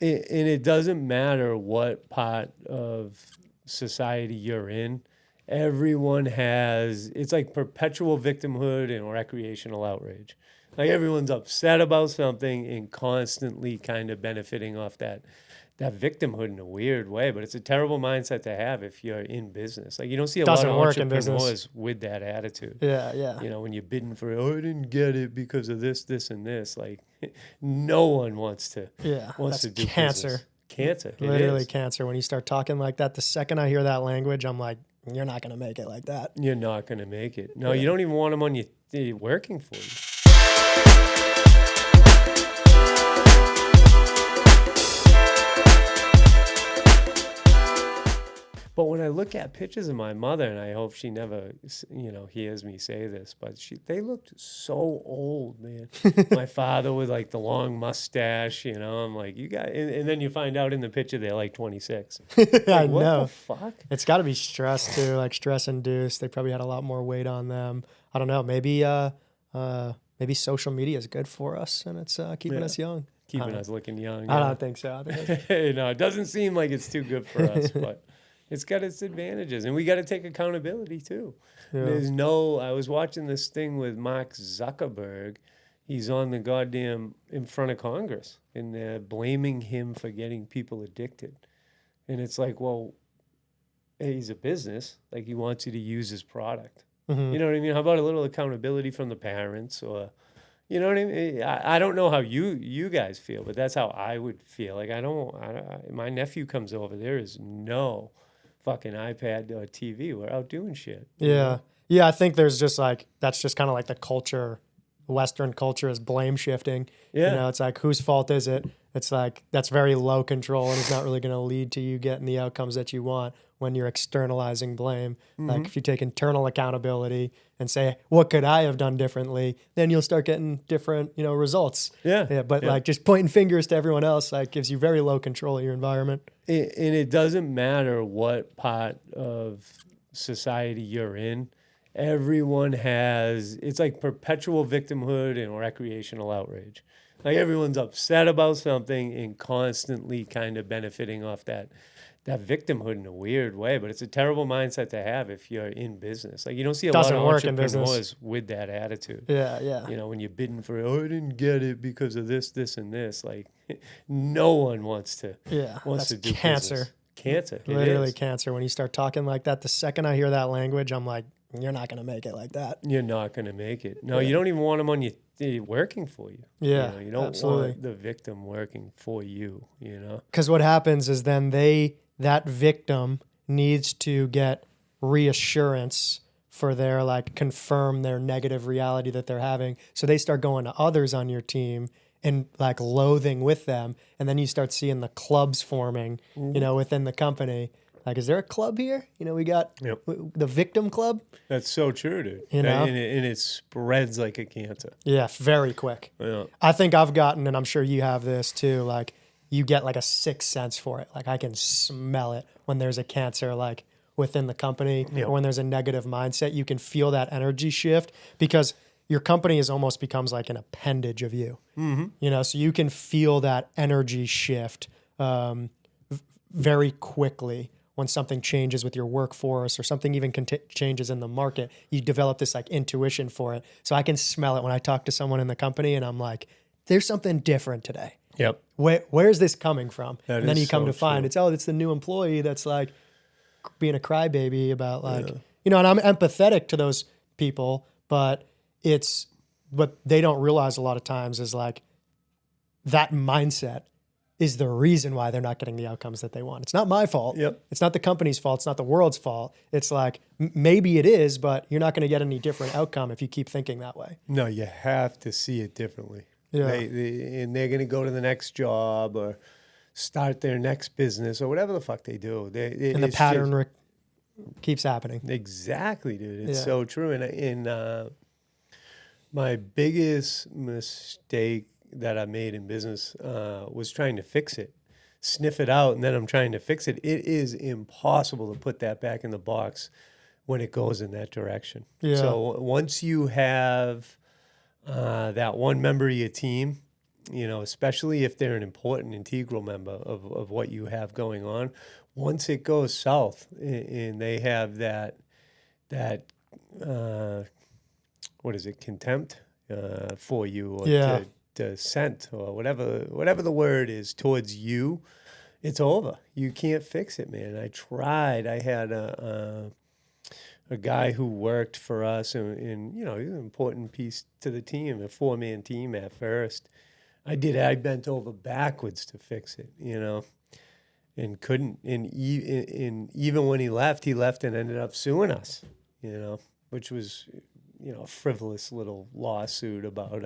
And it doesn't matter what part of society you're in. Everyone has, it's like perpetual victimhood and recreational outrage. Like everyone's upset about something and constantly kind of benefiting off that victimhood in a weird way, but it's a terrible mindset to have if you're in business. Like you don't see a lot Doesn't of work in business. entrepreneurs with that attitude. Yeah. You know, when you're bidding for, oh, I didn't get it because of this, and this. Like no one wants to That's to do cancer. business. Cancer. It Literally is. cancer. When you start talking like that, the second I hear that language, I'm like, you're not going to make it like that. You're not going to make it. No, you don't even want them on your working for you. But when I look at pictures of my mother, and I hope she never, hears me say this, but they looked so old, man. My father with like the long mustache, I'm like, you guys, and then you find out in the picture they're like 26. Like, I what know. the fuck? It's got to be stress too, like stress induced. They probably had a lot more weight on them. I don't know. Maybe social media is good for us, and it's keeping us young. Keeping us looking young. I don't think so. No, it doesn't seem like it's too good for us, but it's got its advantages, and we got to take accountability too. Yeah. I was watching this thing with Mark Zuckerberg. He's on the goddamn in front of Congress, and they're blaming him for getting people addicted. And it's like, well, he's a business. Like, he wants you to use his product. Mm-hmm. You know what I mean? How about a little accountability from the parents, or, you know what I mean? I don't know how you guys feel, but that's how I would feel. Like, my nephew comes over, there is no fucking iPad or TV. We're out doing shit. Yeah. Yeah, I think there's just like, that's just kind of like the culture. Western culture is blame shifting. Yeah. It's like, whose fault is it? It's like, that's very low control, and it's not really going to lead to you getting the outcomes that you want when you're externalizing blame. Mm-hmm. Like if you take internal accountability and say, what could I have done differently? Then you'll start getting different, results. Yeah. But like just pointing fingers to everyone else, like gives you very low control of your environment. And it doesn't matter what part of society you're in. Everyone has, it's like perpetual victimhood and recreational outrage. Like everyone's upset about something and constantly kind of benefiting off that victimhood in a weird way, but it's a terrible mindset to have if you're in business. Like you don't see a lot of entrepreneurs with that attitude. Yeah. When you're bidding for, oh, I didn't get it because of this, and this. Like no one wants to do cancer. Business. Cancer. Literally cancer. When you start talking like that, the second I hear that language, I'm like, you're not going to make it like that. You're not going to make it. No, you don't even want them on you working for you. Yeah, you don't absolutely. Want the victim working for you, Because what happens is then that victim needs to get reassurance for their confirm their negative reality that they're having. So they start going to others on your team and loathing with them. And then you start seeing the clubs forming, within the company. Like, is there a club here? We got the victim club. That's so true, dude. And it spreads like a cancer. Yeah, very quick. Yeah. I think I've gotten, and I'm sure you have this too, you get a sixth sense for it. I can smell it when there's a cancer within the company or when there's a negative mindset. You can feel that energy shift because your company almost becomes like an appendage of you. Mm-hmm. So you can feel that energy shift very quickly. When something changes with your workforce or something even changes in the market, you develop this intuition for it. So I can smell it when I talk to someone in the company and I'm like, there's something different today. Yep. Where's this coming from? And then you come to find true. it's the new employee that's being a crybaby about and I'm empathetic to those people, but what they don't realize a lot of times is that mindset is the reason why they're not getting the outcomes that they want. It's not my fault. Yep. It's not the company's fault. It's not the world's fault. It's maybe it is, but you're not going to get any different outcome if you keep thinking that way. No, you have to see it differently. Yeah. And they're going to go to the next job or start their next business or whatever the fuck they do. And the pattern keeps happening. Exactly, dude. It's so true. And my biggest mistake that I made in business was trying to fix it, sniff it out, and then I'm trying to fix it. It is impossible to put that back in the box when it goes in that direction. Yeah. So once you have that one member of your team especially if they're an important, integral member of what you have going on. Once it goes south and they have that what is it, contempt for you, or Yeah. dissent, or whatever the word is towards you, it's over. You can't fix it, man. I tried. I had a guy who worked for us, and he's an important piece to the team, a 4-man team at first. I bent over backwards to fix it, and couldn't. And even when he left and ended up suing us, which was, a frivolous little lawsuit about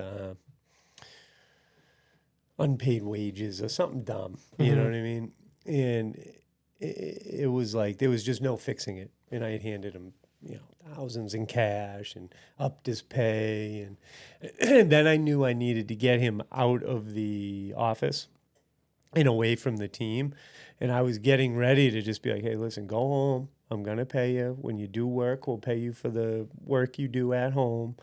unpaid wages or something dumb. You know what I mean? And it was like there was just no fixing it. And I had handed him, thousands in cash and upped his pay. And then I knew I needed to get him out of the office and away from the team. And I was getting ready to just be like, hey, listen, go home. I'm going to pay you. When you do work, we'll pay you for the work you do at home.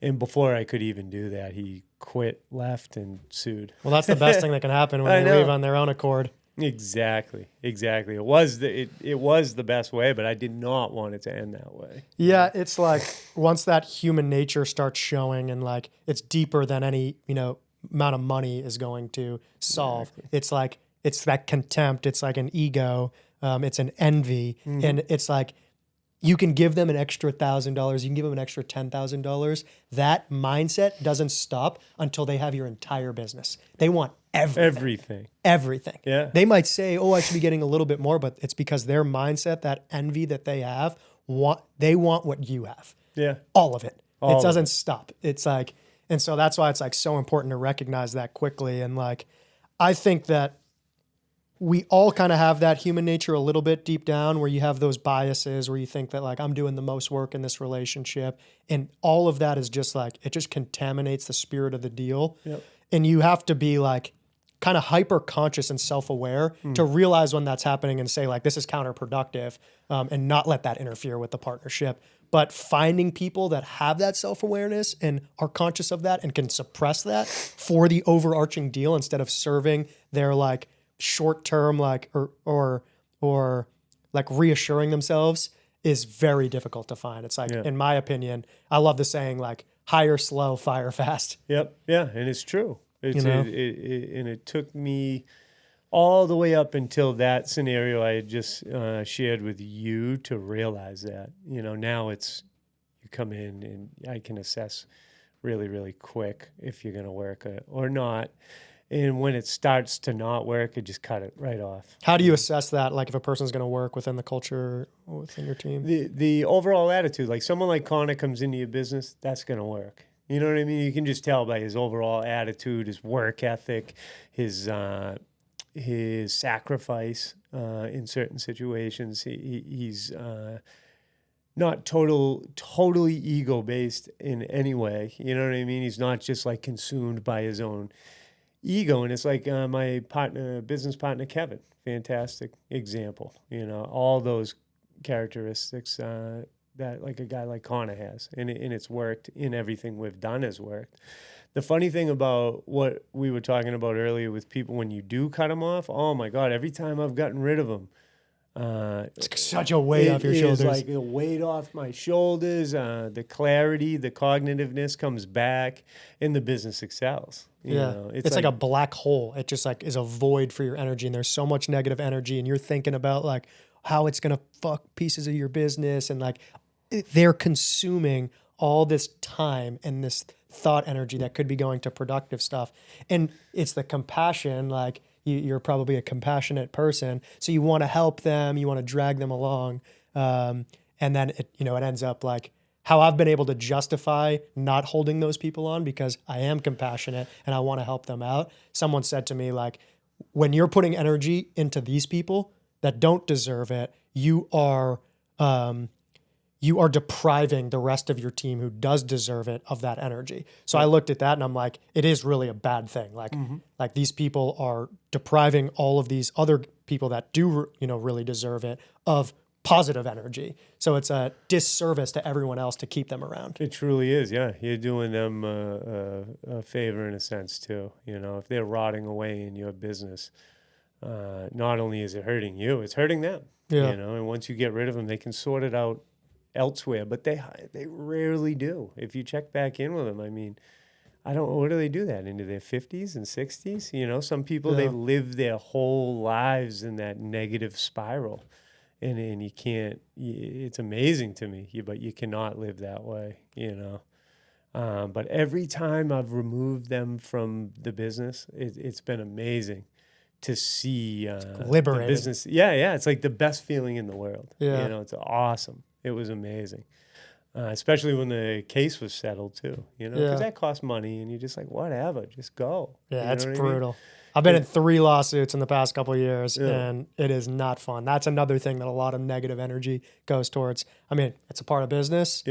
And before I could even do that, he quit, left, and sued. Well, that's the best thing that can happen when they leave on their own accord. Exactly. It was the best way, but I did not want it to end that way. Yeah, it's like once that human nature starts showing, and like it's deeper than any amount of money is going to solve. Exactly. It's like it's that contempt. It's like an ego. It's an envy, and it's like you can give them an extra $1,000. You can give them an extra $10,000. That mindset doesn't stop until they have your entire business. They want everything. Yeah. They might say, "Oh, I should be getting a little bit more," but it's because their mindset, that envy that they have, they want what you have. Yeah. All of it. It doesn't stop. It's like, and so that's why it's like so important to recognize that quickly. And like, I think that we all kind of have that human nature a little bit deep down, where you have those biases where you think that like I'm doing the most work in this relationship, and all of that is just like it just contaminates the spirit of the deal. Yep. And you have to be like kind of hyper conscious and self-aware to realize when that's happening and say like this is counterproductive, and not let that interfere with the partnership. But finding people that have that self-awareness and are conscious of that and can suppress that for the overarching deal instead of serving their like short-term like or like reassuring themselves is very difficult to find. It's like, in my opinion, I love the saying like hire slow, fire fast. Yep. Yeah. And it's true. And it took me all the way up until that scenario I had just shared with you to realize that, now it's, you come in and I can assess really, really quick if you're going to work or not. And when it starts to not work, I just cut it right off. How do you assess that? Like if a person's going to work within the culture or within your team? The overall attitude, like someone like Connor comes into your business, that's going to work. You know what I mean? You can just tell by his overall attitude, his work ethic, his sacrifice in certain situations. He's not totally ego-based in any way. You know what I mean? He's not just like consumed by his own ego. And it's like my business partner, Kevin, fantastic example, all those characteristics that like a guy like Connor has, and it's worked in everything we've done has worked. The funny thing about what we were talking about earlier with people, when you do cut them off, oh my God, every time I've gotten rid of them, it's such a weight off your shoulders. It's like a weight off my shoulders. The clarity, the cognitiveness comes back, and the business excels. You know, it's like a black hole. It just like is a void for your energy, and there's so much negative energy, and you're thinking about like how it's gonna fuck pieces of your business, and like they're consuming all this time and this thought energy that could be going to productive stuff. And it's the compassion, like you're probably a compassionate person, so you want to help them, you want to drag them along, and then it ends up like how I've been able to justify not holding those people on because I am compassionate and I want to help them out. Someone said to me, like, when you're putting energy into these people that don't deserve it, you are depriving the rest of your team who does deserve it of that energy. So I looked at that and I'm like, it is really a bad thing. Like, like these people are depriving all of these other people that do, really deserve it of positive energy. So it's a disservice to everyone else to keep them around. It truly is, yeah. You're doing them a favor in a sense too. If they're rotting away in your business, not only is it hurting you, it's hurting them. Yeah. And once you get rid of them, they can sort it out elsewhere, but they rarely do. If you check back in with them, I mean, I don't know, what do they do that into their 50s and 60s? Some people, they live their whole lives in that negative spiral. And you can't, it's amazing to me, but you cannot live that way, But every time I've removed them from the business, it's been amazing to see liberating. The business. Yeah. It's like the best feeling in the world. Yeah. It's awesome. It was amazing. Especially when the case was settled too, because that costs money and you're just like, whatever, just go. Yeah, it's brutal. I've been in 3 lawsuits in the past couple of years, and it is not fun. That's another thing that a lot of negative energy goes towards. I mean, it's a part of business,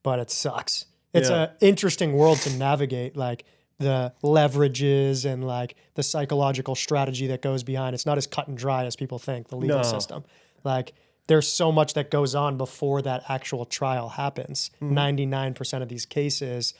but it sucks. It's an interesting world to navigate, like the leverages and like the psychological strategy that goes behind. It's not as cut and dry as people think, the legal system. Like there's so much that goes on before that actual trial happens. 99% of these cases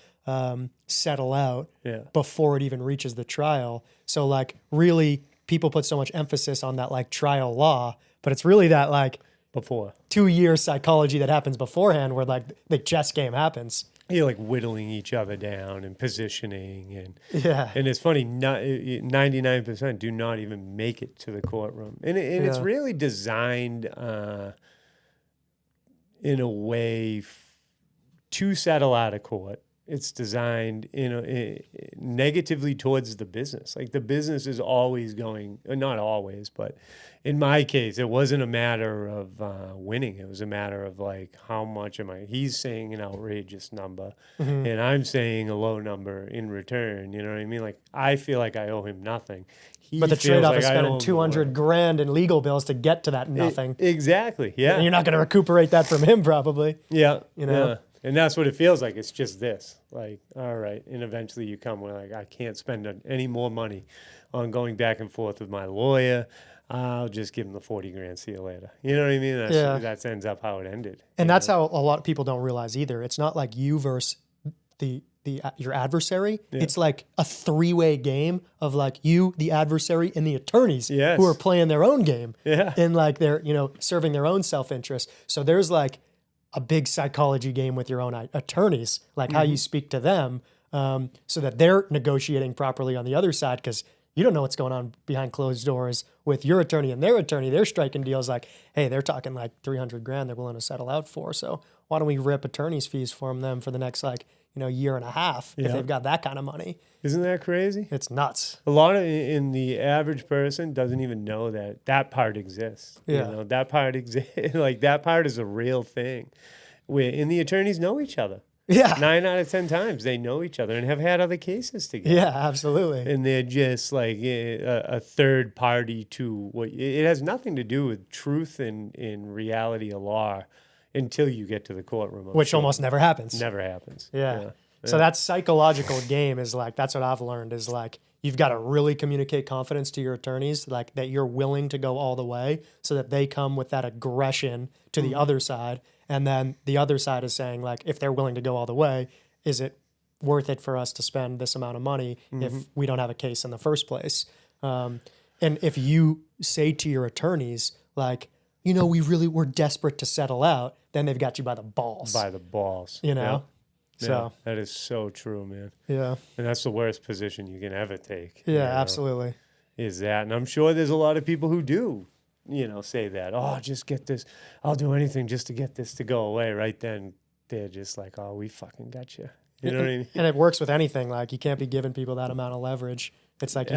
settle out before it even reaches the trial. So like really people put so much emphasis on that like trial law, but it's really that like before 2-year psychology that happens beforehand where like the chess game happens. You're like whittling each other down and positioning and and it's funny, 99% do not even make it to the courtroom. And it's really designed in a way to settle out of court. It's designed negatively towards the business. Like the business is always going, not always, but in my case, it wasn't a matter of winning. It was a matter of like, how much am I? He's saying an outrageous number and I'm saying a low number in return. You know what I mean? Like I feel like I owe him nothing. But the trade-off is spending $200,000 in legal bills to get to that nothing. Exactly. Yeah. And you're not going to recuperate that from him probably. Yeah. Yeah. And that's what it feels like. It's just this. Like, all right. And eventually you come where, like, I can't spend any more money on going back and forth with my lawyer. I'll just give him the $40,000. See you later. You know what I mean? That ends up how it ended. And that's how a lot of people don't realize either. It's not like you versus your adversary. It's like a 3-way game of like you, the adversary, and the attorneys who are playing their own game. Yeah. And like they're, serving their own self-interest. So there's like a big psychology game with your own attorneys, like how you speak to them, so that they're negotiating properly on the other side, because you don't know what's going on behind closed doors with your attorney and their attorney. They're striking deals like, hey, they're talking like $300,000 they're willing to settle out for. So why don't we rip attorney's fees from them for the next year and a half if they've got that kind of money? Isn't that crazy? It's nuts. A lot of in the average person doesn't even know that part exists. Yeah. That part exists. Like that part is a real thing. And the attorneys know each other. Yeah. 9 out of 10 times they know each other and have had other cases together. Yeah, absolutely. And they're just like a third party to what it has nothing to do with truth and in reality of law until you get to the courtroom. Which almost never happens. Never happens. Yeah. So that psychological game is like, that's what I've learned is like, you've got to really communicate confidence to your attorneys, like that you're willing to go all the way so that they come with that aggression to the other side. And then the other side is saying like, if they're willing to go all the way, is it worth it for us to spend this amount of money if we don't have a case in the first place? And if you say to your attorneys, like, we're desperate to settle out, then they've got you by the balls. By the balls. Yeah. So that is so true, man. Yeah. And that's the worst position you can ever take. Yeah, absolutely. Is that. And I'm sure there's a lot of people who do, say that. Oh, just get this. I'll do anything just to get this to go away. Right then, they're just like, oh, we fucking got you. You know what I mean? And it works with anything. Like, you can't be giving people that amount of leverage. It's like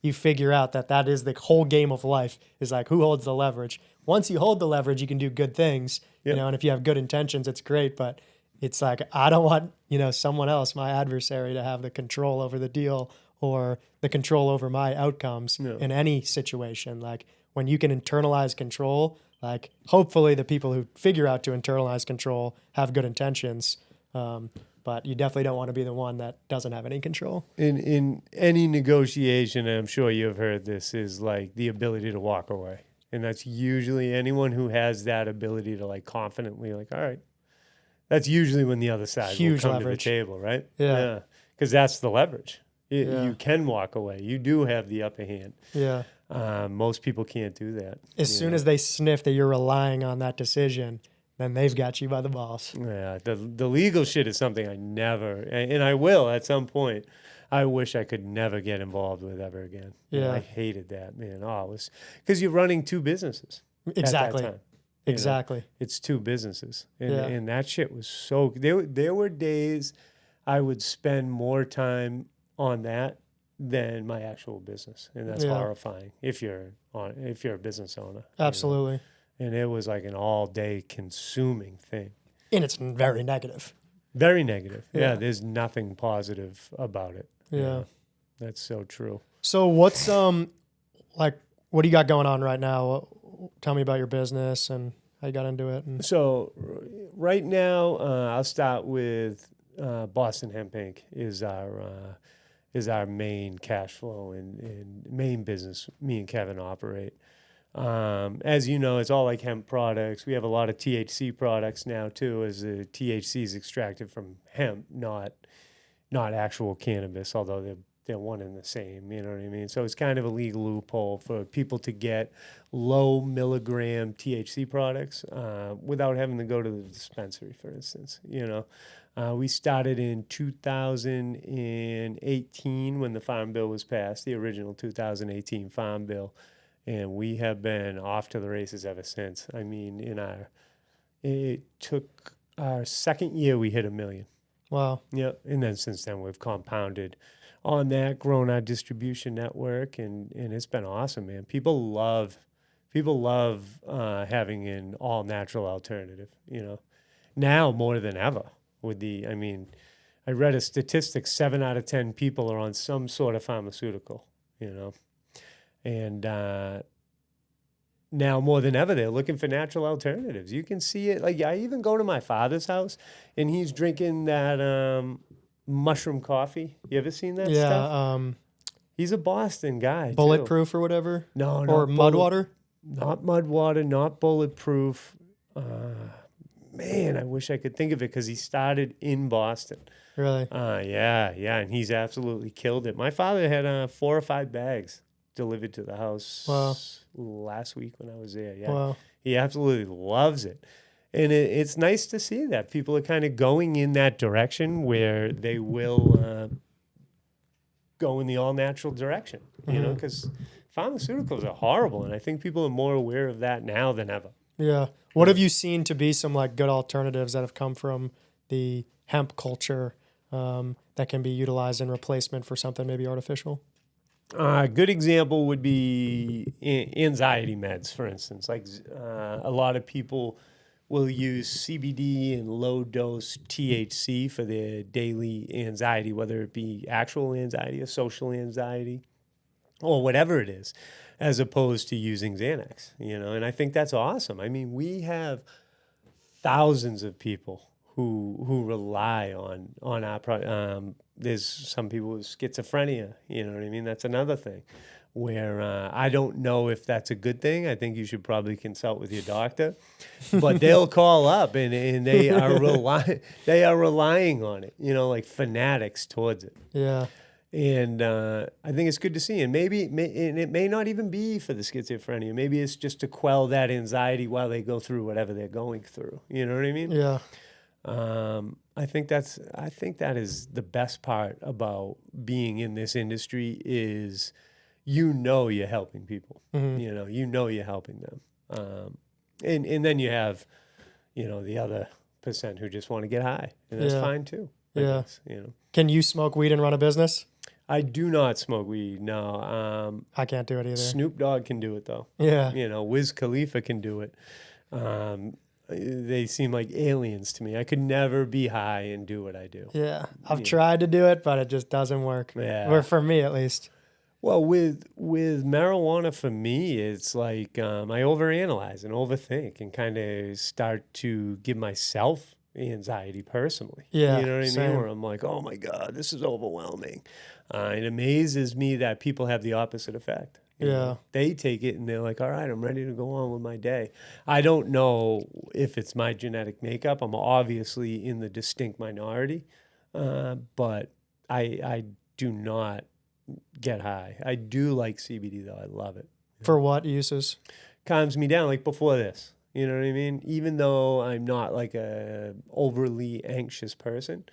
you figure out that is the whole game of life is like, who holds the leverage? Once you hold the leverage, you can do good things, and if you have good intentions, it's great. But it's like, I don't want, someone else, my adversary, to have the control over the deal or the control over my outcomes in any situation. Like, when you can internalize control, like, hopefully the people who figure out to internalize control have good intentions. But you definitely don't want to be the one that doesn't have any control. In any negotiation, and I'm sure you've heard this, is like the ability to walk away. And that's usually anyone who has that ability to like confidently like, all right, that's usually when the other side Huge will come leverage. to the table, right? Yeah. Because that's the leverage. Yeah. You can walk away. You do have the upper hand. Yeah. Most people can't do that. As soon as they sniff that you're relying on that decision, then they've got you by the balls. Yeah, the legal shit is something I never, and I will at some point. I wish I could never get involved with ever again. Yeah. I hated that, man. Oh, it was because you're running two businesses. Exactly. At that time. Exactly. It's two businesses, and, Yeah. and that shit was so. There were days I would spend more time on that than my actual business, and that's horrifying if you're a business owner. Absolutely. And it was like an all-day consuming thing. And it's very negative. Very negative. Yeah. Yeah, there's nothing positive about it. Yeah. That's so true. So what's like what do you got going on right now? Tell me about your business and how you got into it. And So right now, I'll start with Boston Hemp Inc. is our main cash flow and main business me and Kevin operate. As you know, it's all like hemp products. We have a lot of THC products now too, as the THC is extracted from hemp, not actual cannabis, although they're one and the same, you know what I mean? So it's kind of a legal loophole for people to get low milligram THC products without having to go to the dispensary, for instance, you know. We started in 2018 when the Farm Bill was passed, the original 2018 Farm Bill. And we have been off to the races ever since. I mean, it took our second year, we hit 1 million. wow. Yep. And then since then, we've compounded on that, grown our distribution network, and it's been awesome, man. People love having an all natural alternative, you know, now more than ever I read a statistic, 7 out of 10 people are on some sort of pharmaceutical, you know. And now more than ever, they're looking for natural alternatives. You can see it. Like, I even go to my father's house, and he's drinking that mushroom coffee. You ever seen that stuff? He's a Boston guy. Bulletproof or whatever? No, or mud water? Not mud water, not bulletproof. Man, I wish I could think of it because he started in Boston. Really? Yeah, and he's absolutely killed it. My father had 4 or 5 bags delivered to the house last week when I was there. Yeah, wow. He absolutely loves it. And it's nice to see that people are kind of going in that direction where they will go in the all-natural direction, you know, because pharmaceuticals are horrible, and I think people are more aware of that now than ever. Yeah. What have you seen to be some like good alternatives that have come from the hemp culture that can be utilized in replacement for something maybe artificial? A good example would be anxiety meds, for instance. Like a lot of people will use CBD and low-dose THC for their daily anxiety, whether it be actual anxiety or social anxiety or whatever it is, as opposed to using Xanax, you know. And I think that's awesome. I mean, we have thousands of people who rely on our product. There's some people with schizophrenia, you know what I mean? That's another thing where I don't know if that's a good thing. I think you should probably consult with your doctor. But they'll call up and they are relying on it, you know, like fanatics towards it. Yeah. And I think it's good to see. And it may not even be for the schizophrenia. Maybe it's just to quell that anxiety while they go through whatever they're going through. You know what I mean? Yeah. I think that is the best part about being in this industry is, you know, you're helping people. You know you're helping them. And then you have, you know, the other % who just want to get high, and that's fine too. I guess, you know. Can you smoke weed and run a business? I do not smoke weed. No. I can't do it either. Snoop Dogg can do it though. Yeah. You know, Wiz Khalifa can do it. They seem like aliens to me. I could never be high and do what I do. Yeah. I've tried to do it, but it just doesn't work. Yeah. Or for me, at least. Well, with marijuana, for me, it's like I overanalyze and overthink and kind of start to give myself anxiety personally. Yeah, You know what I same. mean? Where I'm like, oh my God, this is overwhelming. It amazes me that people have the opposite effect. You know? They take it and they're like, all right, I'm ready to go on with my day. I don't know if it's my genetic makeup. I'm obviously in the distinct minority, but I do not get high. I do like CBD though. I love it. For what uses? Calms me down, like before this. You know what I mean? Even though I'm not like a overly anxious person,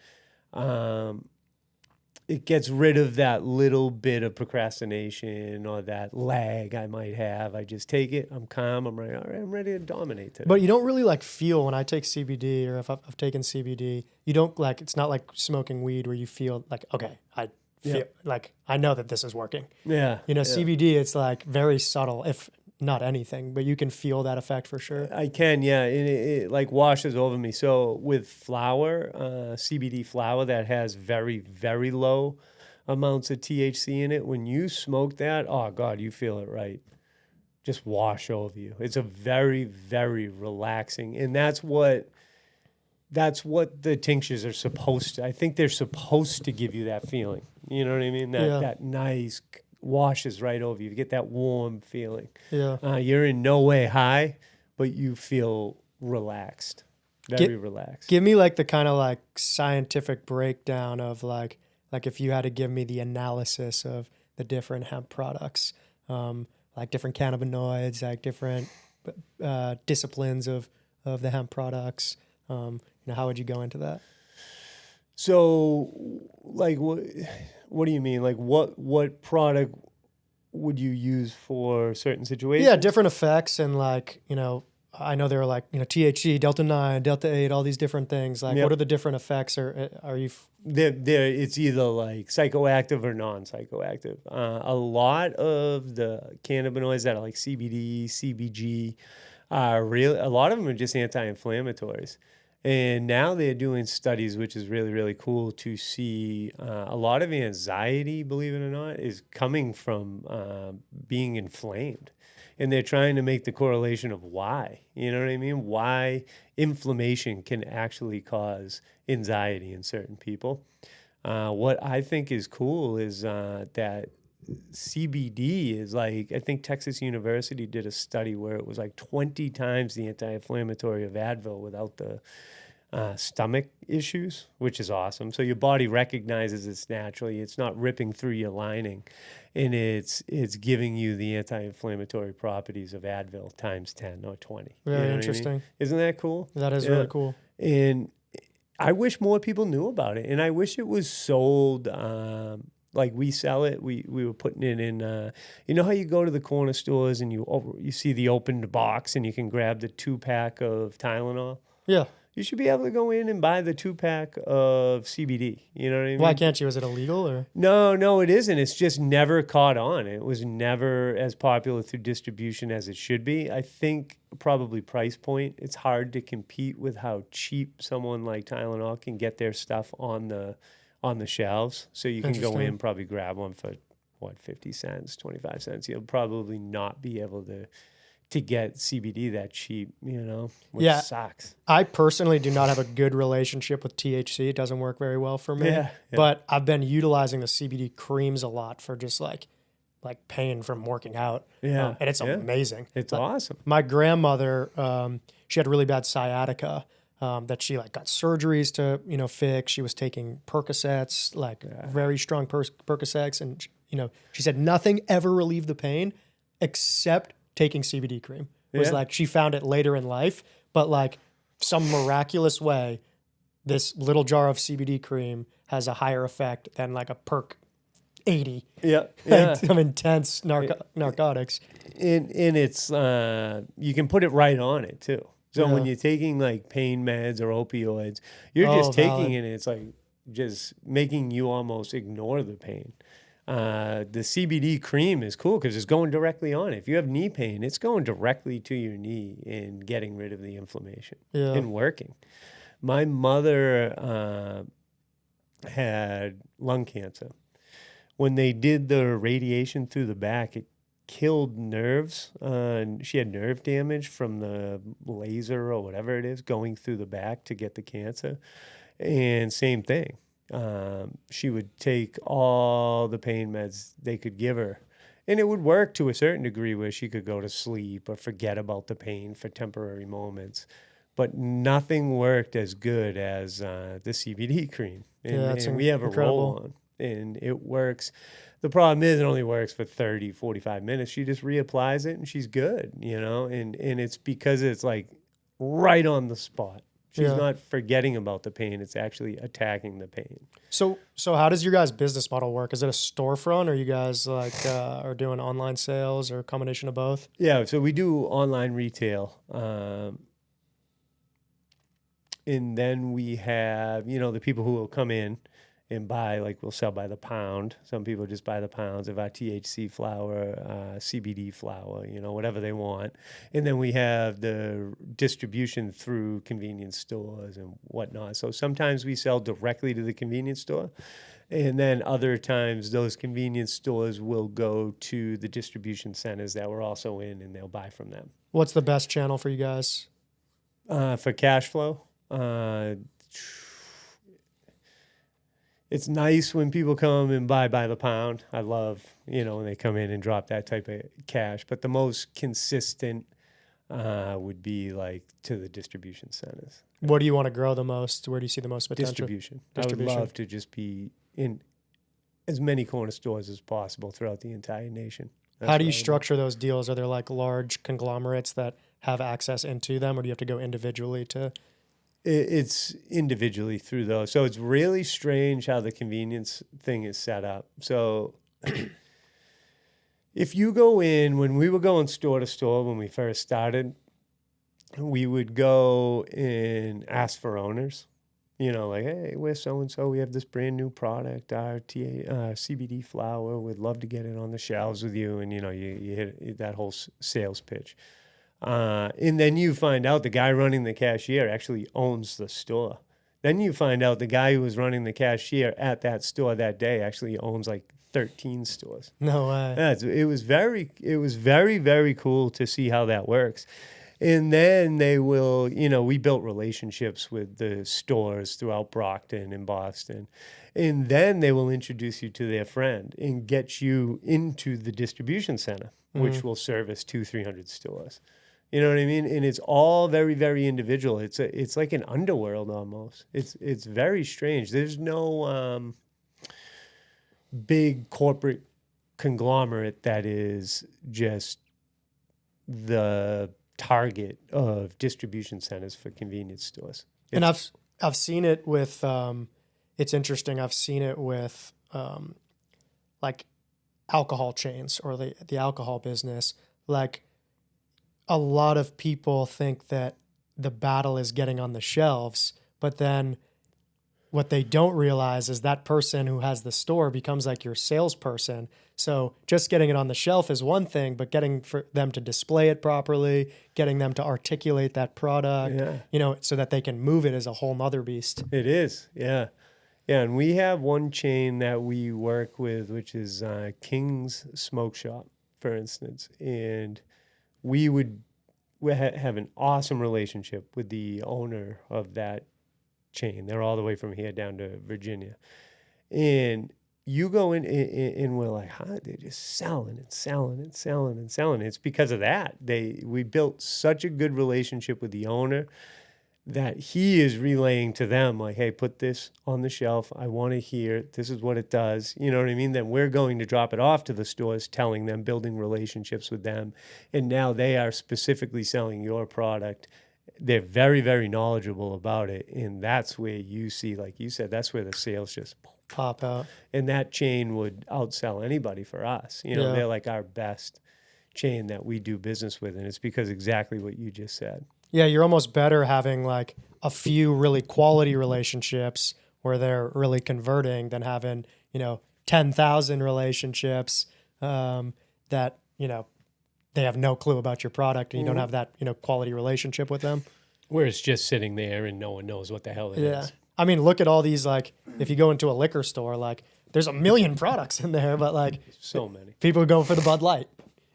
it gets rid of that little bit of procrastination or that lag I might have. I just take it. I'm calm. I'm ready. All right, I'm ready to dominate today. But you don't really like feel when I take CBD or if I've taken CBD, you don't like, it's not like smoking weed where you feel like, okay, I feel like I know that this is working. Yeah. You know, CBD, it's like very subtle, if not anything, but you can feel that effect for sure. I can, yeah. And it like washes over me. So with flower, CBD flower that has very, very low amounts of THC in it, when you smoke that, oh God, you feel it right. Just wash over you. It's a very, very relaxing. And that's what the tinctures are supposed to. I think they're supposed to give you that feeling. You know what I mean? That nice washes right over you. You get that warm feeling. Yeah. You're in no way high, but you feel relaxed. Very relaxed. Give me like the kind of like scientific breakdown of like if you had to give me the analysis of the different hemp products, like different cannabinoids, like different disciplines of the hemp products. You know, how would you go into that? So, like, what do you mean? Like, what product would you use for certain situations? Yeah, different effects and like, you know, I know there are like, you know, THC, Delta 9, Delta 8, all these different things. Like, what are the different effects? Or are you? It's either like psychoactive or non-psychoactive. A lot of the cannabinoids that are like CBD, CBG, a lot of them are just anti-inflammatories. And now they're doing studies, which is really, really cool to see. A lot of anxiety, believe it or not, is coming from being inflamed. And they're trying to make the correlation of why. You know what I mean? Why inflammation can actually cause anxiety in certain people. What I think is cool is that CBD is like, I think Texas University did a study where it was like 20 times the anti-inflammatory of Advil without the stomach issues, which is awesome. So your body recognizes it's naturally, it's not ripping through your lining, and it's giving you the anti-inflammatory properties of Advil times 10 or 20. Very interesting. I mean? Isn't that cool? That is really cool. And I wish more people knew about it, and I wish it was sold like we sell it. We were putting it in, you know how you go to the corner stores and you see the opened box and you can grab the 2-pack of Tylenol? Yeah. You should be able to go in and buy the 2-pack of CBD. You know what I mean? Why can't you? Is it illegal or? No, it isn't. It's just never caught on. It was never as popular through distribution as it should be. I think probably price point. It's hard to compete with how cheap someone like Tylenol can get their stuff on the shelves. So you can go in and probably grab one for, 50 cents, 25 cents. You'll probably not be able to get CBD that cheap, which sucks. I personally do not have a good relationship with THC. It doesn't work very well for me. Yeah. But I've been utilizing the CBD creams a lot for just like pain from working out. Yeah. And it's amazing. It's awesome. My grandmother, she had really bad sciatica. That she got surgeries to, fix. She was taking Percocets, very strong Percocets. And, she said nothing ever relieved the pain except taking CBD cream. It was she found it later in life, but some miraculous way, this little jar of CBD cream has a higher effect than a Perc 80. Yeah. Some intense narcotics. And it's, you can put it right on it too. So when you're taking pain meds or opioids, you're just taking it and it's just making you almost ignore the pain. The CBD cream is cool because it's going directly on it. If you have knee pain, it's going directly to your knee and getting rid of the inflammation and working. My mother had lung cancer. When they did the radiation through the back, it killed nerves. And she had nerve damage from the laser or whatever it is going through the back to get the cancer. And same thing. She would take all the pain meds they could give her, And it would work to a certain degree where she could go to sleep or forget about the pain for temporary moments. But nothing worked as good as the CBD cream. And we have a roll on, and it works. The problem is it only works for 30, 45 minutes. She just reapplies it and she's good, and it's because it's like right on the spot. She's not forgetting about the pain. It's actually attacking the pain. So how does your guys' business model work? Is it a storefront, or you guys are doing online sales, or a combination of both? Yeah, so we do online retail. And then we have, the people who will come in and buy, like we'll sell by the pound. Some people just buy the pounds of our THC flower, CBD flower, whatever they want. And then we have the distribution through convenience stores and whatnot. So sometimes we sell directly to the convenience store. And then other times those convenience stores will go to the distribution centers that we're also in, and they'll buy from them. What's the best channel for you guys? For cash flow? It's nice when people come and buy by the pound. I love, when they come in and drop that type of cash. But the most consistent would be like to the distribution centers. What do you want to grow the most? Where do you see the most potential? Distribution. I would love to just be in as many corner stores as possible throughout the entire nation. How do you structure those deals? Are there like large conglomerates that have access into them, or do you have to go individually to... It's individually through those. So it's really strange how the convenience thing is set up. So if you go in, when we were going store to store when we first started, we would go and ask for owners. Like, hey, we're so-and-so. We have this brand new product, our CBD flower. We'd love to get it on the shelves with you. And, you hit that whole sales pitch. And then you find out the guy running the cashier actually owns the store. Then you find out the guy who was running the cashier at that store that day actually owns like 13 stores. No way. Yeah, it was very, very cool to see how that works. And then they will, we built relationships with the stores throughout Brockton and Boston. And then they will introduce you to their friend and get you into the distribution center, which will service 200-300 stores. You know what I mean? And it's all very, very individual. It's like an underworld almost. It's very strange. There's no big corporate conglomerate that is just the target of distribution centers for convenience stores. And I've seen it with it's interesting. I've seen it with like alcohol chains or the alcohol business. Like, a lot of people think that the battle is getting on the shelves, but then what they don't realize is that person who has the store becomes like your salesperson. So just getting it on the shelf is one thing, but getting for them to display it properly, getting them to articulate that product, so that they can move it is a whole nother beast. It is, yeah. Yeah, and we have one chain that we work with, which is King's Smoke Shop, for instance, and we have an awesome relationship with the owner of that chain. They're all the way from here down to Virginia. And you go in and we're like, they're just selling and selling and selling and selling. It's because of that. We built such a good relationship with the owner that he is relaying to them like, hey, put this on the shelf. I want to hear it. This is what it does. You know what I mean? Then we're going to drop it off to the stores, telling them, building relationships with them. And now they are specifically selling your product. They're very, very knowledgeable about it. And that's where you see, like you said, that's where the sales just pop out. And that chain would outsell anybody for us. They're like our best chain that we do business with. And it's because exactly what you just said. Yeah, you're almost better having like a few really quality relationships where they're really converting than having, 10,000 relationships that, they have no clue about your product and you don't have that, quality relationship with them. Where it's just sitting there and no one knows what the hell it is. I mean, look at all these, like, if you go into a liquor store, like, there's a million products in there, but like, so many people go for the Bud Light,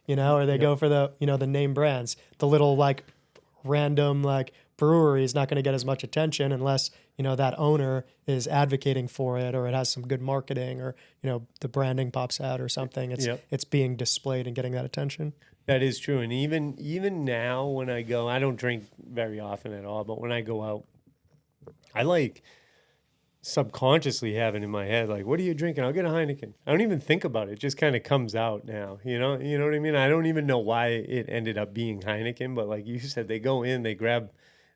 or they go for the, the name brands, the little like random like brewery is not going to get as much attention unless, you know, that owner is advocating for it, or it has some good marketing, or, you know, the branding pops out or something. It's being displayed and getting that attention. That is true. And even now when I go, I don't drink very often at all, but when I go out, I like subconsciously have it in my head, like, what are you drinking? I'll get a Heineken. I don't even think about it. It just kind of comes out now, you know what I mean? I don't even know why it ended up being Heineken, but like you said, they go in, they grab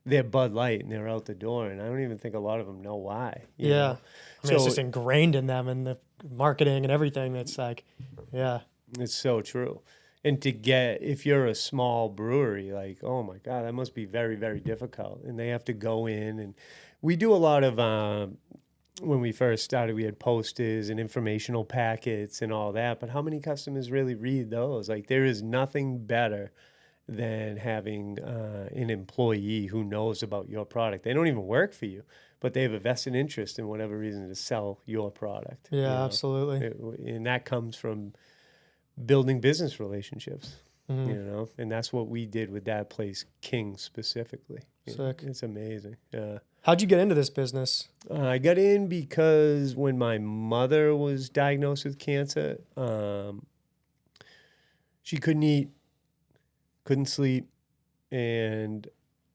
their Bud Light and they're out the door. And I don't even think a lot of them know why. You know? I mean, it's just ingrained in them and the marketing and everything. That's like, it's so true. And to get, if you're a small brewery, like, oh my God, that must be very, very difficult. And they have to go in, and we do a lot of, when we first started, we had posters and informational packets and all that. But how many customers really read those? Like, there is nothing better than having an employee who knows about your product. They don't even work for you, but they have a vested interest in whatever reason to sell your product. Yeah, you know? Absolutely. And that comes from building business relationships, you know, and that's what we did with that place, King specifically. Sick. It's amazing. How'd you get into this business? I got in because when my mother was diagnosed with cancer, she couldn't eat, couldn't sleep, and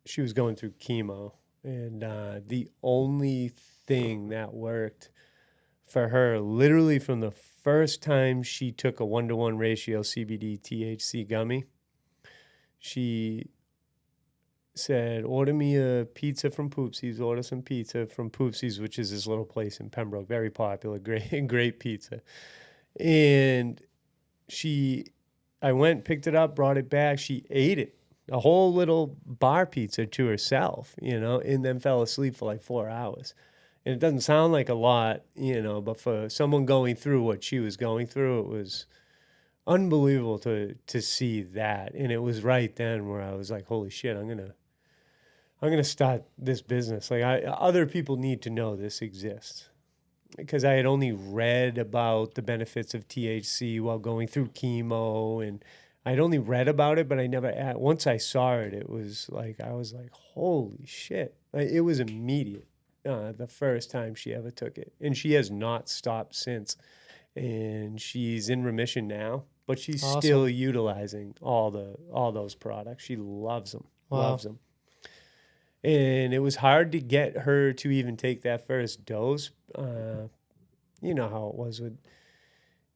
she was going through chemo. And the only thing that worked for her, literally from the first time she took a 1-to-1 ratio CBD THC gummy, she said, order me a pizza from Poopsies, order some pizza from Poopsies, which is this little place in Pembroke, very popular, great pizza. And I went, picked it up, brought it back, she ate it, a whole little bar pizza to herself, you know, and then fell asleep for like 4 hours. And it doesn't sound like a lot, you know, but for someone going through what she was going through, it was unbelievable to see that. And it was right then where I was like, holy shit, I'm gonna start this business. Like, other people need to know this exists, because I had only read about the benefits of THC while going through chemo, and I'd only read about it, but I never. Once I saw it, it was like I was like, holy shit! It was immediate. The first time she ever took it, and she has not stopped since. And she's in remission now, but she's still utilizing all those products. She loves them, loves them. And it was hard to get her to even take that first dose. You know how it was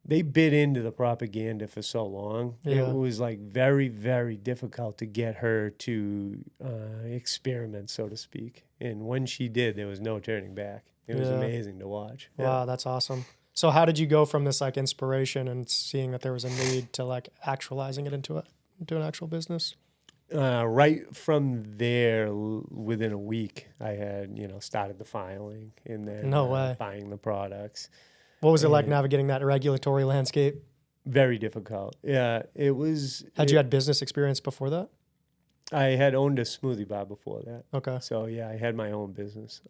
they bit into the propaganda for so long. Yeah. It was like very, very difficult to get her to experiment, so to speak. And when she did, there was no turning back. It was amazing to watch. Wow, that's awesome. So how did you go from this like inspiration and seeing that there was a need to like actualizing it into an actual business? Right from there, within a week, I had, started the filing and then buying the products. What was it like navigating that regulatory landscape? Very difficult. Yeah, it was. Had you had business experience before that? I had owned a smoothie bar before that. Okay. So yeah, I had my own business.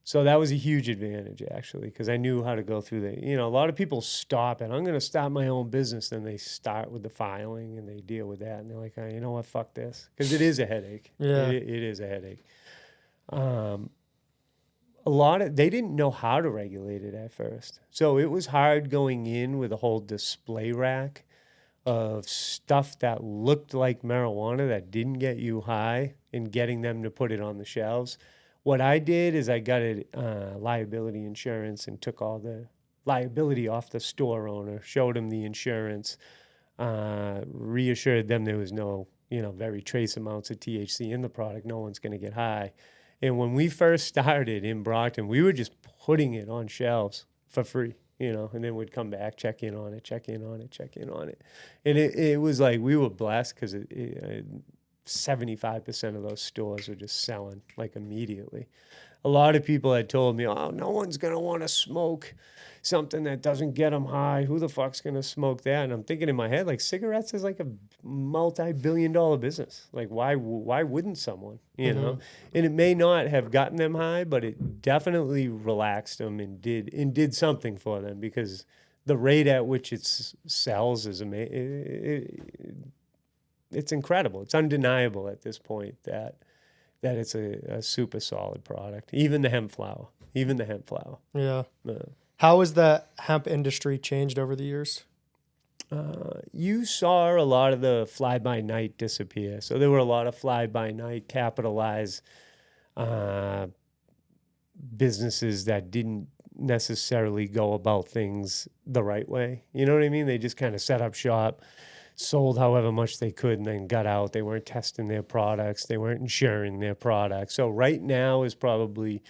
So that was a huge advantage, actually, because I knew how to go through a lot of people stop and I'm going to start my own business. Then they start with the filing and they deal with that. And they're like, oh, you know what, fuck this. Because it is a headache. Yeah. It is a headache. They didn't know how to regulate it at first. So it was hard going in with a whole display rack of stuff that looked like marijuana that didn't get you high and getting them to put it on the shelves. What I did is I got liability insurance and took all the liability off the store owner, showed him the insurance, reassured them there was no, very trace amounts of THC in the product. No one's going to get high. And when we first started in Brockton, we were just putting it on shelves for free, and then we'd come back, check in on it. And it was like we were blessed because 75% of those stores were just selling like immediately. A lot of people had told me, oh, no one's going to want to smoke something that doesn't get them high. Who the fuck's going to smoke that? And I'm thinking in my head, like, cigarettes is like a multi-billion-dollar business. Like, why wouldn't someone, know? And it may not have gotten them high, but it definitely relaxed them and did something for them, because the rate at which it sells is amazing. it's incredible. It's undeniable at this point that it's a super solid product. Even the hemp flower. Yeah. How has the hemp industry changed over the years? You saw a lot of the fly-by-night disappear. So there were a lot of fly-by-night capitalized businesses that didn't necessarily go about things the right way. You know what I mean? They just kind of set up shop, sold however much they could, and then got out. They weren't testing their products. They weren't insuring their products. So right now is probably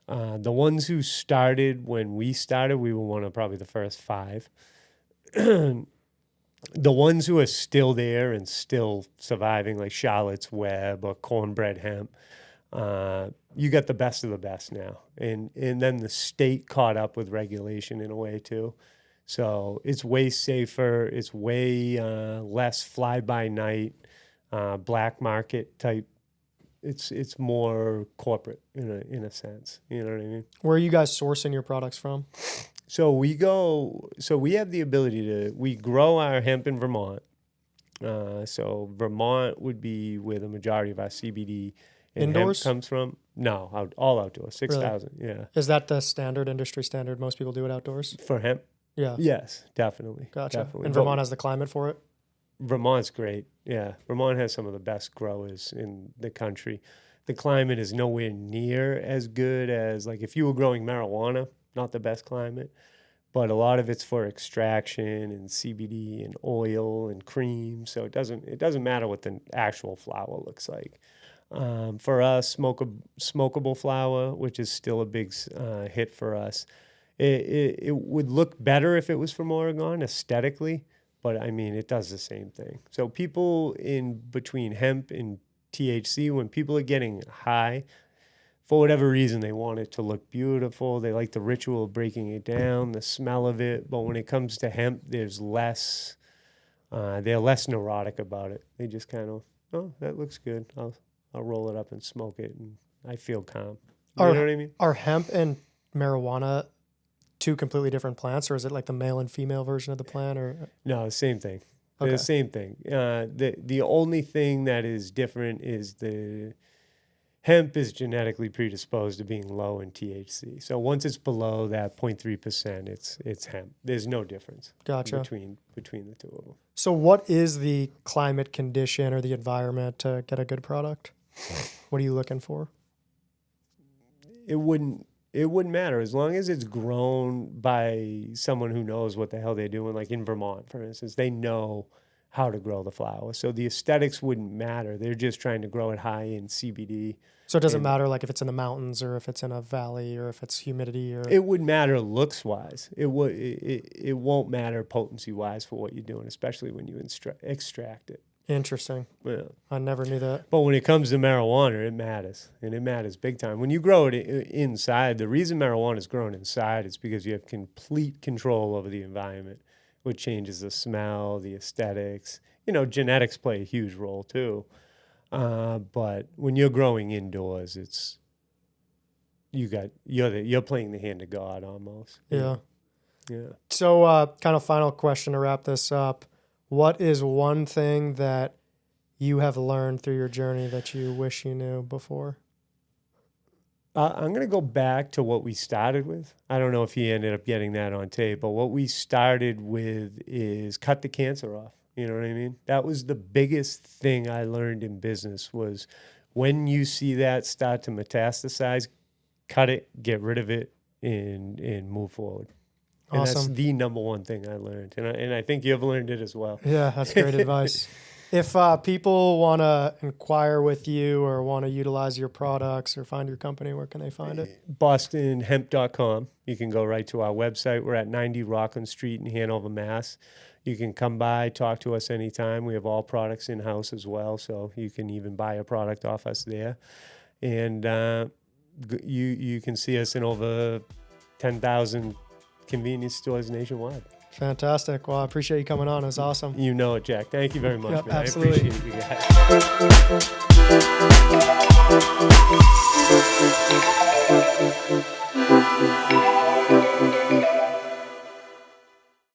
the ones who started when we started. We were one of probably the first 5. The ones who are still there and still surviving, like Charlotte's Web or Cornbread Hemp, you got the best of the best now. And then the state caught up with regulation in a way too. So it's way safer. It's way less fly-by-night, black market type. It's more corporate in a sense. You know what I mean? Where are you guys sourcing your products from? So we have the ability we grow our hemp in Vermont. So Vermont would be where the majority of our CBD and indoors hemp comes from. No, all outdoors, 6,000, really? Yeah. Is that the industry standard? Most people do it outdoors? For hemp? Yeah. Yes, definitely. Gotcha. Definitely. And Vermont has the climate for it? Vermont's great, yeah. Vermont has some of the best growers in the country. The climate is nowhere near as good as, like, if you were growing marijuana, not the best climate, but a lot of it's for extraction and CBD and oil and cream. So it doesn't matter what the actual flower looks like. For us, smokable flower, which is still a big hit for us, it would look better if it was from Oregon aesthetically, but I mean, it does the same thing. So people in between hemp and THC, when people are getting high, for whatever reason, they want it to look beautiful. They like the ritual of breaking it down, the smell of it. But when it comes to hemp, there's less. They're less neurotic about it. They just kind of, oh, that looks good. I'll roll it up and smoke it, and I feel calm. You know what I mean? Are hemp and marijuana 2 completely different plants, or is it like the male and female version of the plant? Or no, the same thing. Okay. The same thing. The only thing that is different is the hemp is genetically predisposed to being low in THC. So once it's below that 0.3%, it's hemp. There's no difference. Gotcha. between the two of them. So what is the climate condition or the environment to get a good product? What are you looking for? It wouldn't matter as long as it's grown by someone who knows what the hell they're doing. Like in Vermont, for instance, they know how to grow the flower. So the aesthetics wouldn't matter. They're just trying to grow it high in CBD. So it doesn't matter like if it's in the mountains or if it's in a valley or if it's humidity or... It would matter looks-wise. It won't matter potency-wise for what you're doing, especially when you extract it. Interesting. Yeah. I never knew that. But when it comes to marijuana, it matters. And it matters big time. When you grow it inside, the reason marijuana is grown inside is because you have complete control over the environment, which changes the smell, the aesthetics. You know, genetics play a huge role too. But when you're growing indoors, you're playing the hand of God almost. Yeah. Yeah. So kind of final question to wrap this up. What is one thing that you have learned through your journey that you wish you knew before? I'm going to go back to what we started with. I don't know if he ended up getting that on tape, but what we started with is cut the cancer off. You know what I mean? That was the biggest thing I learned in business was when you see that start to metastasize, cut it, get rid of it, and move forward. And Awesome. That's the number one thing I learned. And I think you've learned it as well. Yeah, that's great advice. If people want to inquire with you or want to utilize your products or find your company, where can they find it? BostonHemp.com. You can go right to our website. We're at 90 Rockland Street in Hanover, Mass. You can come by, talk to us anytime. We have all products in-house as well, so you can even buy a product off us there. And you can see us in over 10,000 convenience stores nationwide. Fantastic. Well, I appreciate you coming on. It was awesome. You know it, Jack. Thank you very much, Yep, man. absolutely. I appreciate you guys.